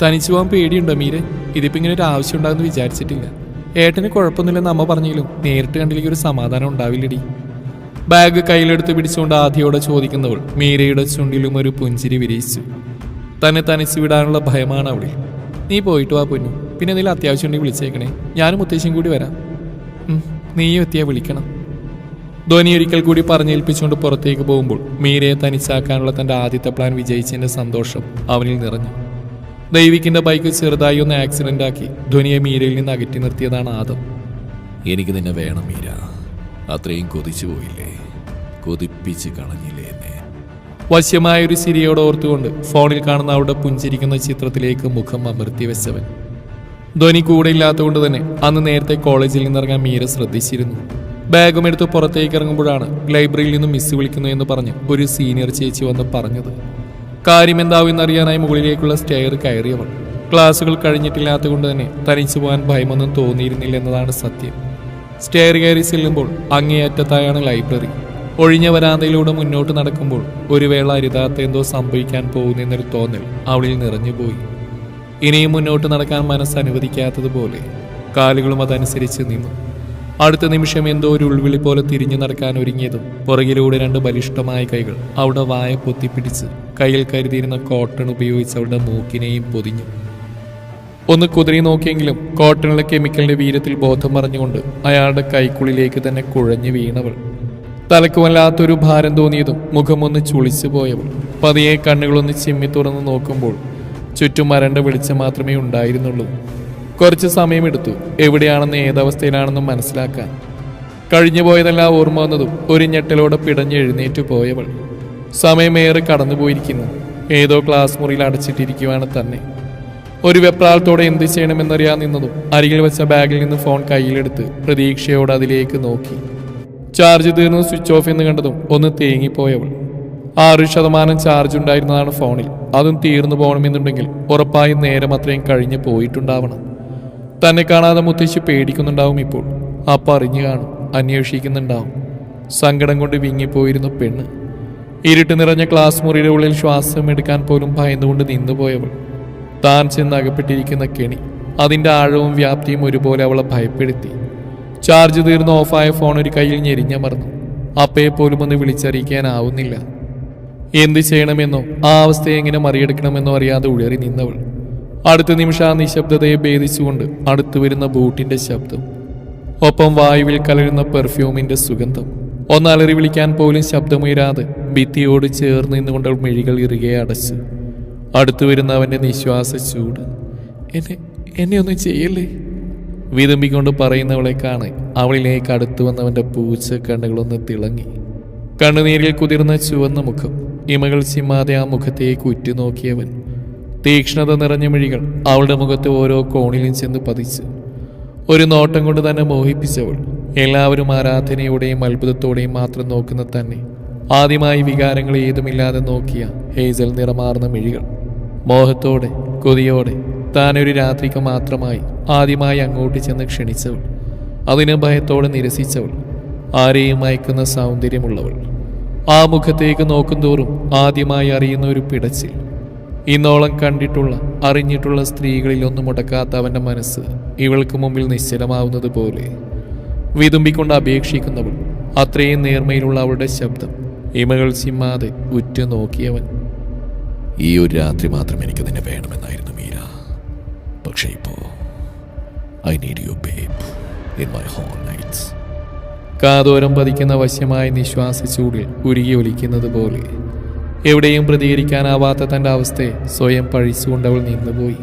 തനിച്ചു പോകാൻ പേടിയുണ്ടോ മീരെ? ഇതിപ്പോൾ ഇങ്ങനെ ഒരു ആവശ്യം ഉണ്ടാകുമെന്ന് വിചാരിച്ചിട്ടില്ല. ഏട്ടന് കുഴപ്പമൊന്നുമില്ലെന്ന് അമ്മ പറഞ്ഞെങ്കിലും നേരിട്ട് കണ്ടില്ലെങ്കിൽ ഒരു സമാധാനം ഉണ്ടാവില്ലടി. ബാഗ് കയ്യിലെടുത്ത് പിടിച്ചുകൊണ്ട് ആദ്യയോടെ ചോദിക്കുന്നവൾ മീരയുടെ ചുണ്ടിലും ഒരു പുഞ്ചിരി വിരിയിച്ചു. തന്നെ തനിച്ചു വിടാനുള്ള ഭയമാണ് അവിടെ. നീ പോയിട്ട് വാ പൊന്നു, പിന്നെ എന്തെങ്കിലും അത്യാവശ്യം ഉണ്ടെങ്കിൽ വിളിച്ചേക്കണേ, ഞാനും മുത്തശ്ശിയും കൂടി വരാം. നീയും എത്തിയാ വിളിക്കണം. ധ്വനി ഒരിക്കൽ കൂടി പറഞ്ഞേൽപ്പിച്ചുകൊണ്ട് പുറത്തേക്ക് പോകുമ്പോൾ മീരയെ തനിച്ചാക്കാനുള്ള തൻ്റെ ആദ്യത്തെ പ്ലാൻ വിജയിച്ചതിൻ്റെ സന്തോഷം അവനിൽ നിറഞ്ഞു. ദൈവിക്കിൻ്റെ ബൈക്ക് ചെറുതായി ഒന്ന് ആക്സിഡൻ്റ് ആക്കി ധ്വനിയെ മീരയിൽ നിന്ന് അകറ്റി നിർത്തിയതാണ് ആദം. എനിക്ക് നിന്നെ വേണം മീര, അത്രയും കൊതിച്ചു പോയില്ലേ, കൊതിപ്പിച്ച് കളഞ്ഞില്ലേ എന്നെ. വശ്യമായൊരു ചിരിയോടെ ഓർത്തുകൊണ്ട് ഫോണിൽ കാണുന്ന അവിടെ പുഞ്ചിരിക്കുന്ന ചിത്രത്തിലേക്ക് മുഖം അമർത്തി വെച്ചവൻ. ധ്വനി കൂടെ ഇല്ലാത്തതുകൊണ്ട് തന്നെ അന്ന് നേരത്തെ കോളേജിൽ നിന്നിറങ്ങാൻ മീര ശ്രദ്ധിച്ചിരുന്നു. ബാഗും എടുത്ത് പുറത്തേക്ക് ഇറങ്ങുമ്പോഴാണ് ലൈബ്രറിയിൽ നിന്നും മിസ് വിളിക്കുന്നു എന്ന് പറഞ്ഞ് ഒരു സീനിയർ ചേച്ചി വന്ന് പറഞ്ഞത്. കാര്യമെന്താവുമെന്നറിയാനായി മുകളിലേക്കുള്ള സ്റ്റെയർ കയറിയവൾ. ക്ലാസുകൾ കഴിഞ്ഞിട്ടില്ലാത്തത് കൊണ്ട് തന്നെ തനിച്ചു പോകാൻ ഭയമൊന്നും തോന്നിയിരുന്നില്ല എന്നതാണ് സത്യം. സ്റ്റെയർ കയറി ചെല്ലുമ്പോൾ അങ്ങേയറ്റത്തായാണ് ലൈബ്രറി. ഒഴിഞ്ഞ വരാന്തയിലൂടെ മുന്നോട്ട് നടക്കുമ്പോൾ ഒരു വേള അരുതാത്ത എന്തോ സംഭവിക്കാൻ പോകുന്നെന്നൊരു തോന്നൽ അവളിൽ നിറഞ്ഞുപോയി. ഇനിയും മുന്നോട്ട് നടക്കാൻ മനസ്സ് അനുവദിക്കാത്തതുപോലെ കാലുകളും അതനുസരിച്ച് നിന്നു. അടുത്ത നിമിഷം എന്തോ ഒരു ഉൾവിളി പോലെ തിരിഞ്ഞു നടക്കാൻ ഒരുങ്ങിയതും പുറകിലൂടെ 2 ബലിഷ്ഠമായ കൈകൾ അവിടെ വായ പൊത്തിപ്പിടിച്ച് കയ്യിൽ കരുതിയിരുന്ന കോട്ടൺ ഉപയോഗിച്ച് അവളുടെ മൂക്കിനെയും പൊതിഞ്ഞു. ഒന്ന് കുതിരി നോക്കിയെങ്കിലും കോട്ടണിലെ കെമിക്കലിന്റെ വീര്യത്തിൽ ബോധം പറഞ്ഞുകൊണ്ട് അയാളുടെ കൈക്കുള്ളിലേക്ക് തന്നെ കുഴഞ്ഞു വീണവൾ. തലക്ക് വല്ലാത്തൊരു ഭാരം തോന്നിയതും മുഖമൊന്ന് ചുളിച്ചു പോയവൾ പതിയെ കണ്ണുകളൊന്ന് ചിമ്മി തുറന്ന് നോക്കുമ്പോൾ ചുറ്റും മരണ്ട വെളിച്ചം മാത്രമേ ഉണ്ടായിരുന്നുള്ളൂ. കുറച്ച് സമയമെടുത്തു എവിടെയാണെന്ന് ഏതവസ്ഥയിലാണെന്നും മനസ്സിലാക്കാൻ. കഴിഞ്ഞു പോയതെല്ലാം ഓർമ്മ വന്നതും ഒരു ഞെട്ടലോടെ പിടഞ്ഞ് എഴുന്നേറ്റ് പോയവൾ. സമയമേറെ കടന്നുപോയിരിക്കുന്നു. ഏതോ ക്ലാസ് മുറിയിൽ അടച്ചിട്ടിരിക്കുവാണ് തന്നെ. ഒരു വെപ്രാളത്തോടെ എന്ത് ചെയ്യണമെന്നറിയാൻ നിന്നതും അരികിൽ വെച്ച ബാഗിൽ നിന്ന് ഫോൺ കയ്യിലെടുത്ത് പ്രതീക്ഷയോടെ അതിലേക്ക് നോക്കി. ചാർജ് തീർന്ന് സ്വിച്ച് ഓഫ് എന്ന് കണ്ടതും ഒന്ന് തേങ്ങിപ്പോയവൾ. 6% ചാർജ് ഉണ്ടായിരുന്നതാണ് ഫോണിൽ. അതും തീർന്നു പോകണമെന്നുണ്ടെങ്കിൽ ഉറപ്പായും നേരം അത്രയും കഴിഞ്ഞ് പോയിട്ടുണ്ടാവണം. തന്നെ കാണാതെ മുത്തശ്ശി പേടിക്കുന്നുണ്ടാവും ഇപ്പോൾ. അപ്പം അറിഞ്ഞു കാണും, അന്വേഷിക്കുന്നുണ്ടാവും. സങ്കടം കൊണ്ട് വിങ്ങിപ്പോയിരുന്നു പെണ്ണ്. ഇരുട്ട് നിറഞ്ഞ ക്ലാസ് മുറിയുടെ ഉള്ളിൽ ശ്വാസം എടുക്കാൻ പോലും ഭയന്നുകൊണ്ട് നിന്നുപോയവൾ. താൻ ചെന്ന് അകപ്പെട്ടിരിക്കുന്ന കെണി, അതിൻ്റെ ആഴവും വ്യാപ്തിയും ഒരുപോലെ അവളെ ഭയപ്പെടുത്തി. ചാർജ് തീർന്ന് ഓഫായ ഫോൺ ഒരു കയ്യിൽ ഞെരിഞ്ഞമർന്നു. അപ്പയെ പോലും ഒന്ന് വിളിച്ചറിയിക്കാനാവുന്നില്ല. എന്ത് ചെയ്യണമെന്നോ ആ അവസ്ഥയെ എങ്ങനെ മറികടക്കണമെന്നോ അറിയാതെ ഉഴറി നിന്നവൾ. അടുത്ത നിമിഷം ആ നിശബ്ദതയെ ഭേദിച്ചുകൊണ്ട് അടുത്തു വരുന്ന ബൂട്ടിന്റെ ശബ്ദം, ഒപ്പം വായുവിൽ കലരുന്ന പെർഫ്യൂമിന്റെ സുഗന്ധം. ഒന്നലറി വിളിക്കാൻ പോലും ശബ്ദമുയരാതെ ഭിത്തിയോട് ചേർന്ന് നിന്നുകൊണ്ട് മെഴികൾ ഇറുകെ അടച്ചു. അടുത്തു വരുന്ന അവന്റെ നിശ്വാസ ചൂട്. എന്നെ ഒന്നും ചെയ്യല്ലേ, വിതുമ്പിക്കൊണ്ട് പറയുന്നവളെ കാണാൻ അവളിലേക്ക് അടുത്തു വന്നവന്റെ പൂച്ച കണ്ണുകളൊന്ന് തിളങ്ങി. കണ്ണുനീരിൽ കുതിർന്ന ചുവന്ന മുഖം, ഇമകൾ ചിമ്മാതെ ആ മുഖത്തേക്ക് ഉറ്റുനോക്കിയവൻ. തീക്ഷ്ണത നിറഞ്ഞ മിഴികൾ അവളുടെ മുഖത്ത് ഓരോ കോണിലും ചെന്ന് പതിച്ചു. ഒരു നോട്ടം കൊണ്ട് തന്നെ മോഹിപ്പിച്ചവൾ. എല്ലാവരും ആരാധനയോടെയും അത്ഭുതത്തോടെയും മാത്രം നോക്കുന്ന തന്നെ ആദ്യമായി വികാരങ്ങൾ ഏതുമില്ലാതെ നോക്കിയ ഹേസൽ നിറമാർന്ന മിഴികൾ. മോഹത്തോടെ കൊതിയോടെ താനൊരു രാത്രിക്ക് മാത്രമായി ആദ്യമായി അങ്ങോട്ട് ചെന്ന് ക്ഷണിച്ചവൾ. അതിന് ഭയത്തോടെ നിരസിച്ചവൾ. ആരെയും മയക്കുന്ന സൗന്ദര്യമുള്ളവൾ. ആ മുഖത്തേക്ക് നോക്കുന്തോറും ആദ്യമായി അറിയുന്ന ഒരു പിടച്ചിൽ. ഇന്നോളം കണ്ടിട്ടുള്ള അറിഞ്ഞിട്ടുള്ള സ്ത്രീകളിൽ ഒന്നും മുടക്കാത്ത അവൻ്റെ മനസ്സ് ഇവൾക്ക് മുമ്പിൽ നിശ്ചലമാവുന്നത് പോലെ വിതുമ്പിക്കൊണ്ട് അപേക്ഷിക്കുന്നവൾ. അത്രയും നേർമയിലുള്ള അവളുടെ ശബ്ദം ഇമകൾ ചിമ്മാതെ ഉറ്റു നോക്കിയവൻ. ഈ ഒരു രാത്രി മാത്രം എനിക്ക് നിന്നെ വേണമെന്നായിരുന്നു മീര. പക്ഷേ ഇപ്പോ I need you babe in my whole nights. കാതോരം പതിക്കുന്ന വശ്യമായ നിശ്വാസച്ചൂടിൽ ഉരുകി ഒലിക്കുന്നത് പോലെ എവിടെയും പ്രതികരിക്കാനാവാത്ത തൻ്റെ അവസ്ഥയെ സ്വയം പഴിച്ചുകൊണ്ടവൾ നിന്നുപോയി.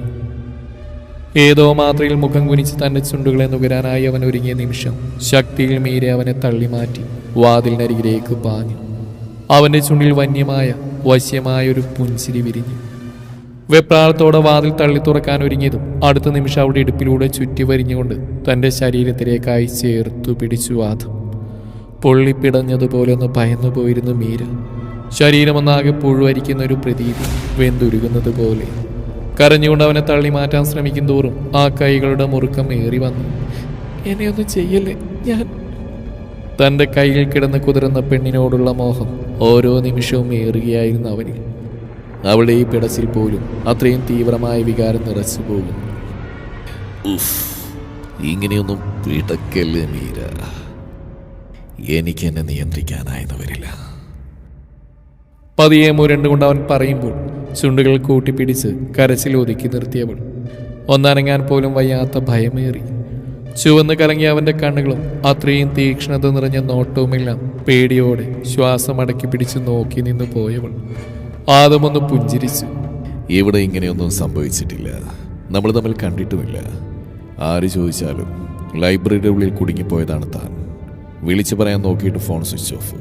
ഏതോ മാത്രയിൽ മുഖം കുനിച്ച് തൻ്റെ ചുണ്ടുകളെ നുകരാനായി അവൻ ഒരുങ്ങിയ നിമിഷം ശക്തിയിൽ മീരെ അവനെ തള്ളിമാറ്റി വാതിലിനരികിലേക്ക് പാഞ്ഞു. അവൻ്റെ ചുണ്ടിൽ വന്യമായ വശ്യമായ ഒരു പുഞ്ചിരി വിരിഞ്ഞു. വെപ്രാളത്തോടെ വാതിൽ തള്ളി തുറക്കാൻ ഒരുങ്ങിയതും അടുത്ത നിമിഷം അവിടെ ഇടുപ്പിലൂടെ ചുറ്റി വരിഞ്ഞുകൊണ്ട് തൻ്റെ ശരീരത്തിലേക്കായി ചേർത്തു പിടിച്ചു വാദം. പൊള്ളിപ്പിടഞ്ഞതുപോലെ ഒന്ന് ഭയന്നു പോയിരുന്നു മീര. ശരീരമൊന്നാകെ പുഴുവരിക്കുന്ന ഒരു പ്രതീതി, വെന്തുരുകുന്നത് പോലെ. കരഞ്ഞുകൊണ്ട് അവനെ തള്ളി മാറ്റാൻ ശ്രമിക്കും തോറും ആ കൈകളുടെ മുറുക്കം ഏറി വന്നു. എന്നെ ഒന്നും ചെയ്യല്ലേ, ഞാൻ. തൻ്റെ കയ്യിൽ കിടന്ന് കുതിർന്ന പെണ്ണിനോടുള്ള മോഹം ഓരോ നിമിഷവും ഏറുകയായിരുന്നു അവനിൽ. അവളുടെ ഈ പിടച്ചിൽ പോലും അത്രയും തീവ്രമായ വികാരം നിറച്ചു പോകുന്നു. ഇങ്ങനെയൊന്നും പിടക്കല്ലേ മീര. എനിക്ക് എന്നെ നിയന്ത്രിക്കാനായെന്ന് വരില്ല. പതിയെ മുരണ്ടുകൊണ്ട് അവൻ പറയുമ്പോൾ ചുണ്ടുകൾ കൂട്ടിപ്പിടിച്ച് കരച്ചിൽ ഒതുക്കി നിർത്തിയവൾ ഒന്നനങ്ങാൻ പോലും വയ്യാത്ത ഭയമേറി. ചുവന്ന് കലങ്ങിയ അവൻ്റെ കണ്ണുകളും അത്രയും തീക്ഷ്ണത നിറഞ്ഞ നോട്ടവുമെല്ലാം പേടിയോടെ ശ്വാസം അടക്കി പിടിച്ച് നോക്കി നിന്ന് പോയവൾ ആദമൊന്ന് പുഞ്ചിരിച്ചു. ഇവിടെ ഇങ്ങനെയൊന്നും സംഭവിച്ചിട്ടില്ല. നമ്മൾ തമ്മിൽ കണ്ടിട്ടുമില്ല. ആര് ചോദിച്ചാലും ലൈബ്രറിയുടെ ഉള്ളിൽ കുടുങ്ങിപ്പോയതാണ് താൻ. വിളിച്ചു പറയാൻ നോക്കിയിട്ട് ഫോൺ സ്വിച്ച് ഓഫ്.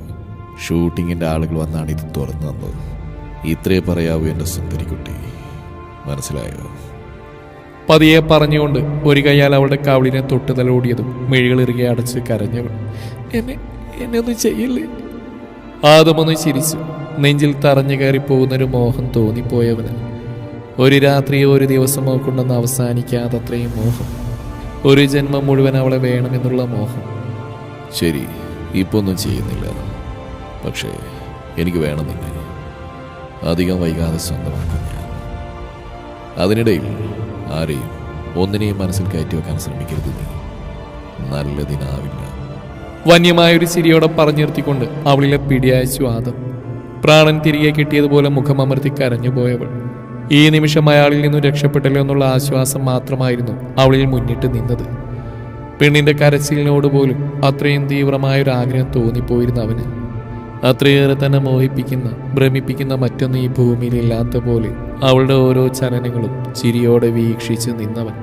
ഷൂട്ടിങ്ങിൻ്റെ ആളുകൾ വന്നാണ് ഇത് തുറന്നു തന്നത്. ഇത്രേ പറയാവൂ എൻ്റെ സുന്ദരിക്കുട്ടി, മനസ്സിലായോ? പതിയെ പറഞ്ഞുകൊണ്ട് ഒരു കൈയാൽ അവളുടെ കവിളിനെ തൊട്ട് തലോടിയതും മിഴികളിറുകെ അടച്ച് കരഞ്ഞവൾ. എന്നെ ഒന്നും ചെയ്യില്ലേ? ആദമൊന്ന് ചിരിച്ചു. നെഞ്ചിൽ തറഞ്ഞു കയറി പോകുന്നൊരു മോഹം തോന്നിപ്പോയവന്. ഒരു രാത്രിയോ ഒരു ദിവസമോ കൊണ്ടൊന്ന് അവസാനിക്കാതത്രയും മോഹം. ഒരു ജന്മം മുഴുവൻ അവളെ വേണമെന്നുള്ള മോഹം. ശരി, ഇപ്പൊ ഒന്നും ചെയ്യുന്നില്ല. പക്ഷേ എനിക്ക് വേണം നിന്നെ. അധികം വൈകാതെ സ്വന്തമാക്കും ഞാൻ. അതിനിടയിൽ ആരെയും ഒന്നിനെയും മനസ്സിൽ കയറ്റി വെക്കാൻ ശ്രമിക്കരുത് നീ. നല്ലതിനാവില്ല. വന്യമായൊരു ചിരിയോടെ പറഞ്ഞു നിർത്തിക്കൊണ്ട് അവളിലെ പിടിയയച്ചു ആദം. പ്രാണൻ തിരികെ കിട്ടിയതുപോലെ മുഖമമർത്തി കരഞ്ഞുപോയവൾ. ഈ നിമിഷം അയാളിൽ നിന്നും രക്ഷപ്പെട്ടല്ലോ എന്നുള്ള ആശ്വാസം മാത്രമായിരുന്നു അവളിൽ മുന്നിട്ട് നിന്നത്. പെണ്ണിന്റെ കരച്ചിലിനോട് പോലും അത്രയും തീവ്രമായൊരു ആഗ്രഹം തോന്നിപ്പോയിരുന്നു അവന്. അത്രയേറെ തന്നെ മോഹിപ്പിക്കുന്ന ഭ്രമിപ്പിക്കുന്ന മറ്റൊന്നും ഈ ഭൂമിയിൽ ഇല്ലാത്ത പോലെ അവളുടെ ഓരോ ചലനങ്ങളും ചിരിയോടെ വീക്ഷിച്ച് നിന്നവൻ.